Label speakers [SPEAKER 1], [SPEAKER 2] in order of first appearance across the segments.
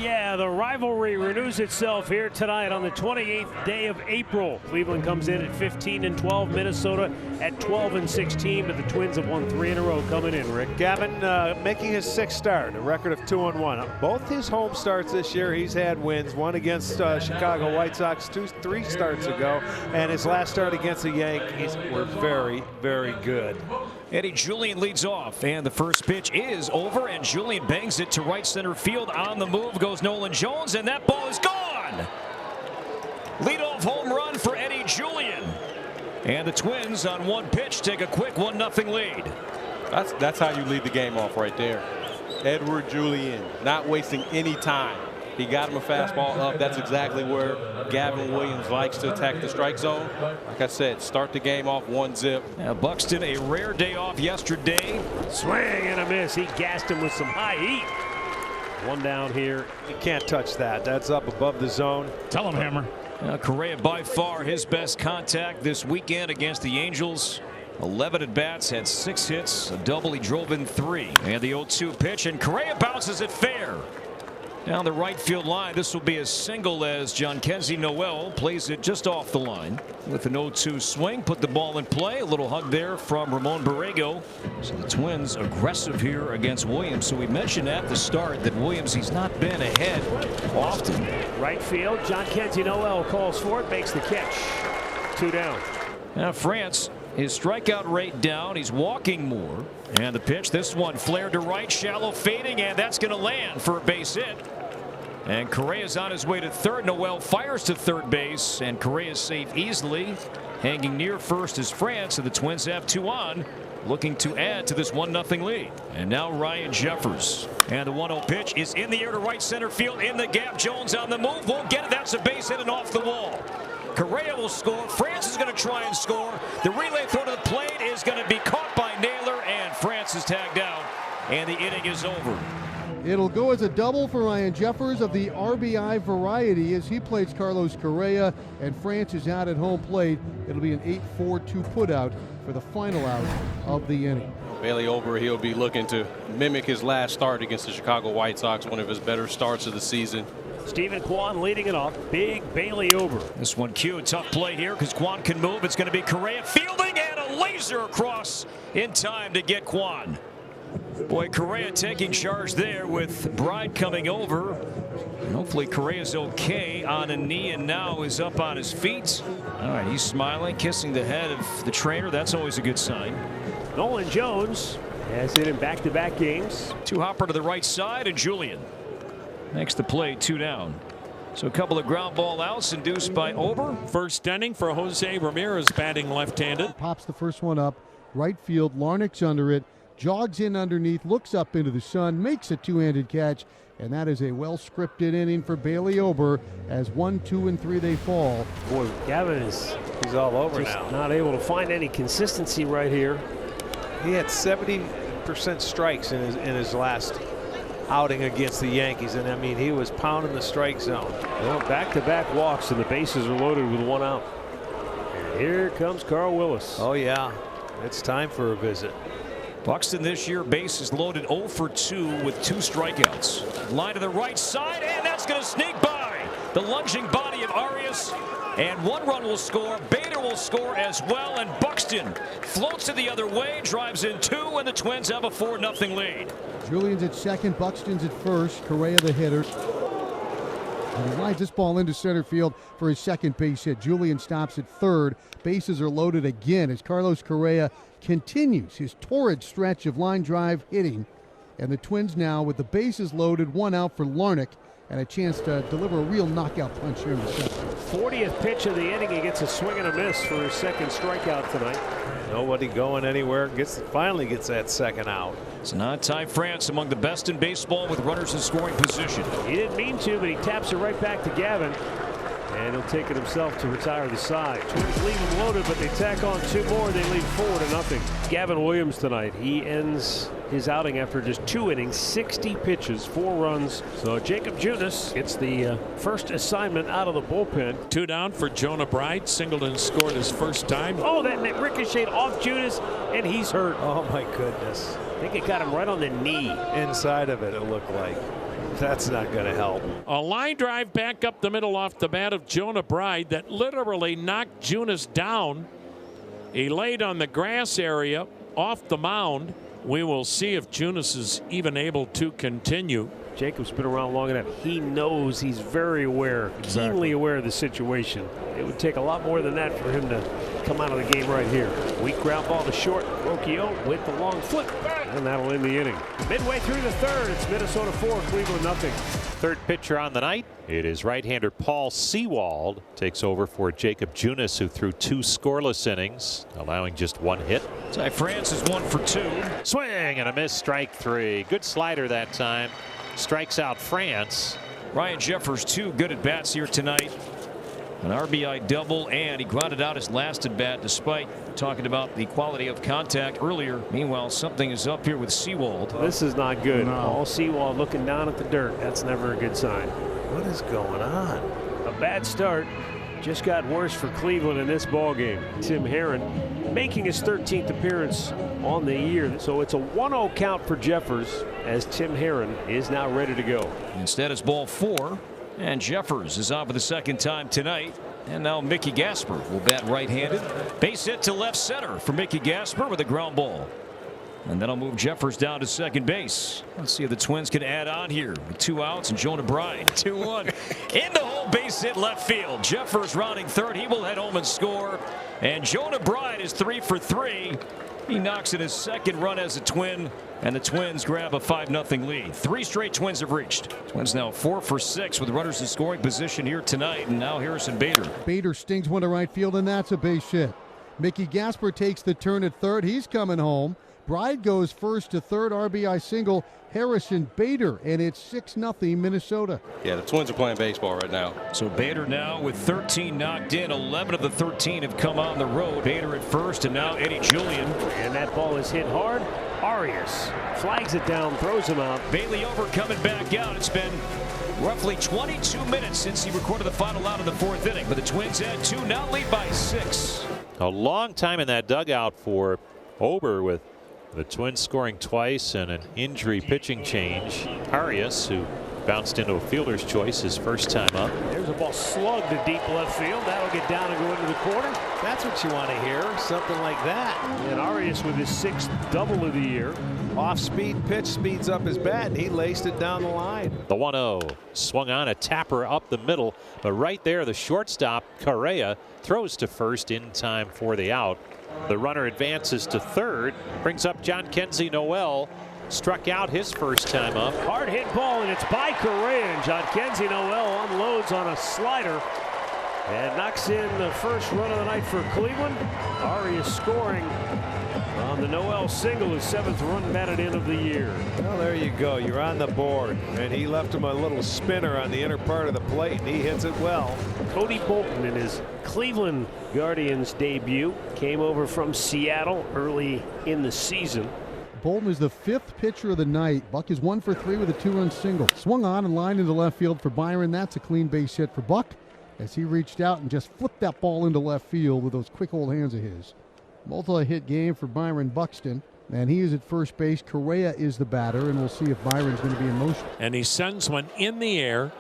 [SPEAKER 1] Yeah, the rivalry renews itself here tonight on the 28th day of April. Cleveland comes in at 15-12, Minnesota at 12-16, but the Twins have won 3 in a row coming in, Rick.
[SPEAKER 2] Gavin making his 6th start, a record of 2-1. Both his home starts this year, he's had wins. One against Chicago White Sox 3 starts ago, and his last start against the Yankees were very, very good.
[SPEAKER 3] Eddie Julien leads off, and the first pitch is over, and Julien bangs it to right center field. On the move goes Nolan Jones, and that ball is gone. Leadoff home run for Eddie Julien. And the Twins on one pitch take a quick 1-0 lead.
[SPEAKER 4] That's how you lead the game off right there. Edward Julien not wasting any time. He got him a fastball up. That's exactly where Gavin Williams likes to attack the strike zone. Like I said, start the game off 1-0.
[SPEAKER 3] Now Buxton, a rare day off yesterday.
[SPEAKER 1] Swing and a miss. He gassed him with some high heat. One down here.
[SPEAKER 2] You can't touch that. That's up above the zone.
[SPEAKER 5] Tell him, Hammer.
[SPEAKER 3] Correa by far his best contact this weekend against the Angels. 11 at bats, had 6 hits, a double. He drove in 3. And the 0-2 pitch, and Correa bounces it fair. Down the right field line, this will be a single as Jhonkensy Noel plays it just off the line with an 0-2 swing. Put the ball in play. A little hug there from Ramon Borrego. So the Twins aggressive here against Williams. So we mentioned at the start that Williams, he's not been ahead often.
[SPEAKER 1] Right field, Jhonkensy Noel calls for it, makes the catch. 2 down.
[SPEAKER 3] Now France, his strikeout rate down. He's walking more. And the pitch, this one flared to right, shallow fading, and that's going to land for a base hit. And Correa's on his way to third. Noel fires to third base, and Correa's safe easily. Hanging near first is France, and the Twins have 2 on, looking to add to this 1-0 lead. And now Ryan Jeffers. And the 1-0 pitch is in the air to right center field. In the gap, Jones on the move. Won't get it. That's a base hit and off the wall. Correa will score. France is going to try and score. The relay throw to the plate is going to be caught by Naylor, and France is tagged out, and the inning is over.
[SPEAKER 6] It'll go as a double for Ryan Jeffers of the RBI variety as he plays Carlos Correa, and France is out at home plate. It'll be an 8-4-2 putout for the final out of the inning.
[SPEAKER 4] Bailey Ober, he'll be looking to mimic his last start against the Chicago White Sox, one of his better starts of the season.
[SPEAKER 1] Stephen Kwan leading it off. Big Bailey Ober.
[SPEAKER 3] This one cued. Tough play here because Kwan can move. It's going to be Correa fielding, and a laser across in time to get Kwan. Boy, Correa taking charge there with Bride coming over. And hopefully Correa's okay on a knee and now is up on his feet. All right, he's smiling, kissing the head of the trainer. That's always a good sign.
[SPEAKER 1] Nolan Jones has hit in back-to-back games.
[SPEAKER 3] 2-hopper to the right side, and Julien makes the play. 2 down. So a couple of ground ball outs induced by Ober.
[SPEAKER 5] First inning for Jose Ramirez, batting left-handed.
[SPEAKER 6] Pops the first one up, right field. Larnach's under it, jogs in underneath, looks up into the sun, makes a 2-handed catch, and that is a well-scripted inning for Bailey Ober as 1, 2, and 3 they fall.
[SPEAKER 1] Boy, Gavin is
[SPEAKER 2] He's all over
[SPEAKER 1] just
[SPEAKER 2] now.
[SPEAKER 1] not able to find any consistency right here.
[SPEAKER 2] He had 70% strikes in his last outing against the Yankees, and I mean, he was pounding the strike zone.
[SPEAKER 1] Well, back-to-back walks, and the bases are loaded with 1 out. And here comes Carl Willis.
[SPEAKER 2] Oh yeah, it's time for a visit.
[SPEAKER 3] Buxton this year, bases loaded 0 for 2 with 2 strikeouts. Line to the right side, and that's going to sneak by the lunging body of Arias. And 1 run will score. Bader will score as well, and Buxton floats it the other way, drives in 2, and the Twins have a 4-0 lead.
[SPEAKER 6] Julien's at second, Buxton's at first, Correa the hitter. And he lines this ball into center field for his second base hit. Julien stops at third. Bases are loaded again as Carlos Correa continues his torrid stretch of line drive hitting. And the Twins now with the bases loaded, 1 out for Larnach, and a chance to deliver a real knockout punch here in the second.
[SPEAKER 1] 40th pitch of the inning. He gets a swing and a miss for his second strikeout tonight.
[SPEAKER 2] Nobody going anywhere. Finally gets that second out.
[SPEAKER 3] It's an on-time France among the best in baseball with runners in scoring position.
[SPEAKER 1] He didn't mean to, but he taps it right back to Gavin. And he'll take it himself to retire the side. Twins leave him loaded, but they tack on 2 more. They lead 4-0. Gavin Williams tonight. He ends his outing after just 2 innings, 60 pitches, 4 runs. So Jacob Junis gets the first assignment out of the bullpen.
[SPEAKER 5] 2 down for Jonah Bride. Singleton scored his first time.
[SPEAKER 1] Oh, that ricocheted off Junis, and he's hurt.
[SPEAKER 2] Oh my goodness.
[SPEAKER 1] I think it got him right on the knee.
[SPEAKER 2] Inside of it, it looked like. That's not going to help.
[SPEAKER 5] A line drive back up the middle off the bat of Jonah Bride that literally knocked Junis down. He laid on the grass area off the mound. We will see if Junis is even able to continue.
[SPEAKER 1] Jacob's been around long enough. He knows, he's very aware, keenly aware of the situation. It would take a lot more than that for him to come out of the game right here. Weak ground ball to short. Rocchio with the long flip, and that'll end the inning. Midway through the third, it's Minnesota 4, Cleveland nothing.
[SPEAKER 7] Third pitcher on the night. It is right-hander Paul Sewald. Takes over for Jacob Junis, who threw 2 scoreless innings, allowing just 1 hit.
[SPEAKER 3] Ty France is 1 for 2.
[SPEAKER 7] Swing and a miss, strike 3. Good slider that time. Strikes out France.
[SPEAKER 3] Ryan Jeffers, 2 good at bats here tonight. An RBI double, and he grounded out his last at bat despite talking about the quality of contact earlier. Meanwhile, something is up here with Sewald.
[SPEAKER 1] This is not good. Paul Sewald looking down at the dirt. That's never a good sign.
[SPEAKER 2] What is going on?
[SPEAKER 1] A bad start just got worse for Cleveland in this ball game. Tim Herron making his 13th appearance on the year. So it's a 1-0 count for Jeffers as Tim Herron is now ready to go.
[SPEAKER 3] Instead, it's ball 4. And Jeffers is on for the second time tonight. And now Mickey Gasper will bat right-handed. Base hit to left center for Mickey Gasper with a ground ball. And that'll move Jeffers down to second base. Let's see if the Twins can add on here with 2 outs and Jonah Bride 2-1 in the hole, base hit left field. Jeffers rounding third. He will head home and score. And Jonah Bride is 3 for 3. He knocks in his second run as a Twin, and the Twins grab a 5-0 lead. 3 straight Twins have reached. Twins now 4 for 6 with runners in scoring position here tonight. And now Harrison Bader.
[SPEAKER 6] Bader stings one to right field, and that's a base hit. Mickey Gasper takes the turn at third. He's coming home. Bride goes first to third, RBI single. Harrison Bader, and it's 6-0 Minnesota.
[SPEAKER 4] Yeah, the Twins are playing baseball right now.
[SPEAKER 3] So Bader now with 13 knocked in. 11 of the 13 have come on the road. Bader at first, and now Eddie Julian.
[SPEAKER 1] And that ball is hit hard. Arias flags it down, throws him out.
[SPEAKER 3] Bailey over coming back out. It's been roughly 22 minutes since he recorded the final out of the 4th inning. But the Twins add 2, now lead by 6.
[SPEAKER 7] A long time in that dugout for Ober, with the Twins scoring twice and an injury pitching change. Arias, who bounced into a fielder's choice his first time up.
[SPEAKER 1] There's a ball slugged to deep left field. That'll get down and go into the corner.
[SPEAKER 2] That's what you want to hear, something like that.
[SPEAKER 1] And Arias with his 6th double of the year.
[SPEAKER 2] Off-speed pitch speeds up his bat, and he laced it down the line.
[SPEAKER 7] The 1-0 swung on, a tapper up the middle, but right there the shortstop Correa throws to first in time for the out. The runner advances to third, brings up John Kenzie Noel. Struck out his first time up.
[SPEAKER 1] Hard hit ball, and it's by Correa, and John Kenzie Noel unloads on a slider and knocks in the first run of the night for Cleveland. Arias scoring on the Noel single, his 7th run batted in of the year.
[SPEAKER 2] Well, there you go. You're on the board, and he left him a little spinner on the inner part of the plate, and he hits it well.
[SPEAKER 1] Cody Bolton in his Cleveland Guardians debut came over from Seattle early in the season.
[SPEAKER 6] Bolton is the 5th pitcher of the night. Buck is 1 for 3 with a 2-run single. Swung on and lined into left field for Byron. That's a clean base hit for Buck as he reached out and just flipped that ball into left field with those quick old hands of his. Multi-hit game for Byron Buxton, and he is at first base. Correa is the batter, and we'll see if Byron's going to be in motion.
[SPEAKER 5] And he sends one in the air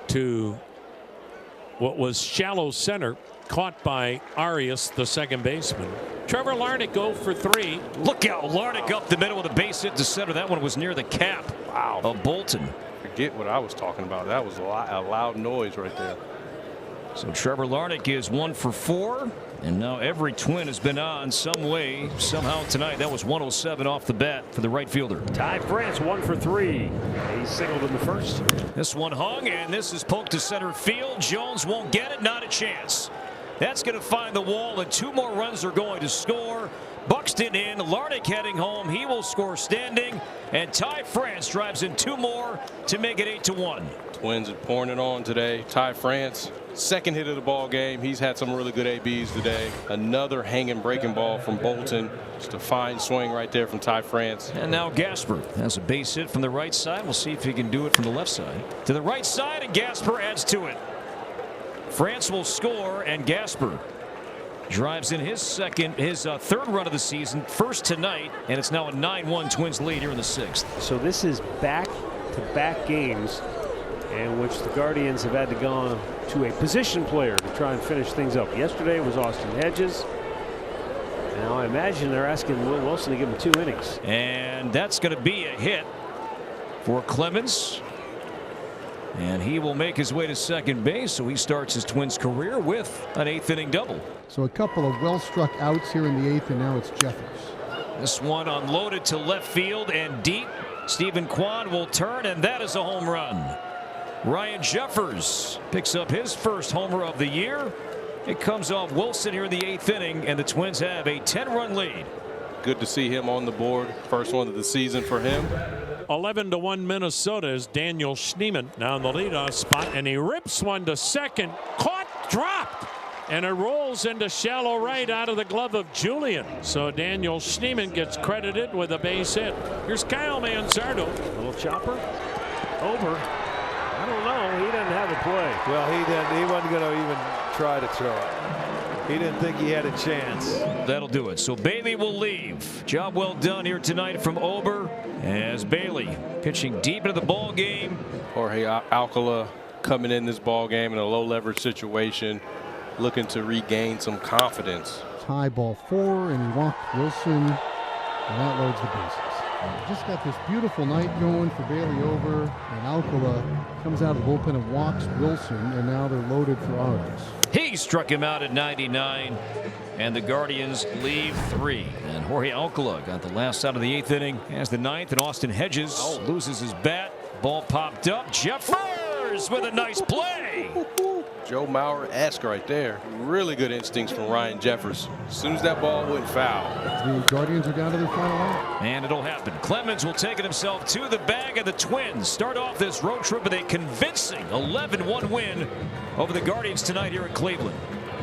[SPEAKER 5] to what was shallow center, caught by Arias, the second baseman. Trevor Larnach go for 3.
[SPEAKER 3] Look out, Larnach up the middle with a base hit to center. That one was near the cap of Bolton.
[SPEAKER 4] Forget what I was talking about. That was a loud noise right there.
[SPEAKER 3] So Trevor Larnach is 1 for 4. And now every Twin has been on some way, somehow tonight. That was 107 off the bat for the right fielder.
[SPEAKER 1] Ty France 1 for 3. He singled in the first.
[SPEAKER 3] This one hung, and this is poked to center field. Jones won't get it, not a chance. That's going to find the wall, and 2 more runs are going to score. Buxton in, Larnach heading home. He will score standing, and Ty France drives in 2 more to make it 8-1.
[SPEAKER 4] Twins are pouring it on today. Ty France, 2nd hit of the ball game. He's had some really good ABs today. Another hanging breaking ball from Bolton. Just a fine swing right there from Ty France.
[SPEAKER 3] And now Gasper has a base hit from the right side. We'll see if he can do it from the left side. To the right side, and Gasper adds to it. France will score, and Gasper drives in his 3rd run of the season, first tonight, and it's now a 9-1 Twins lead here in the 6th.
[SPEAKER 1] So this is back back-to-back games in which the Guardians have had to go to a position player to try and finish things up. Yesterday was Austin Hedges. Now I imagine they're asking Will Wilson to give him 2 innings.
[SPEAKER 3] And that's going to be a hit for Clemens. And he will make his way to second base, so he starts his Twins career with an 8th inning double.
[SPEAKER 6] So a couple of well-struck outs here in the 8th, and now it's Jeffers.
[SPEAKER 3] This one unloaded to left field and deep. Stephen Kwan will turn, and that is a home run. Ryan Jeffers picks up his first homer of the year. It comes off Wilson here in the 8th inning, and the Twins have a 10-run lead.
[SPEAKER 4] Good to see him on the board. First one of the season for him.
[SPEAKER 5] 11-1 Minnesota is Daniel Schneemann now in the leadoff spot, and he rips one to second. Caught, dropped, and it rolls into shallow right out of the glove of Julian. So Daniel Schneemann gets credited with a base hit. Here's Kyle Manzardo.
[SPEAKER 1] Little chopper over. I don't know. He doesn't have a play.
[SPEAKER 2] Well, he didn't. He wasn't going to even try to throw it. He didn't think he had a chance.
[SPEAKER 3] That'll do it. So Bailey will leave. Job well done here tonight from Ober, as Bailey pitching deep into the ball game.
[SPEAKER 4] Jorge Alcala coming in this ball game in a low leverage situation, looking to regain some confidence.
[SPEAKER 6] High ball 4, and he walked Wilson, and that loads the bases. And just got this beautiful night going for Bailey Ober, and Alcala comes out of the bullpen and walks Wilson, and now they're loaded for Arias.
[SPEAKER 3] He struck him out at 99, and the Guardians leave 3. And Jorge Alcala got the last out of the 8th inning as the 9th, and Austin Hedges loses his bat. Ball popped up. Jeffers with a nice play.
[SPEAKER 4] Joe Mauer-esque right there. Really good instincts from Ryan Jeffers. As soon as that ball went foul.
[SPEAKER 6] The Guardians are down to their final out.
[SPEAKER 3] And it'll happen. Clemens will take it himself to the bag, and the Twins start off this road trip with a convincing 11-1 win over the Guardians tonight here in Cleveland.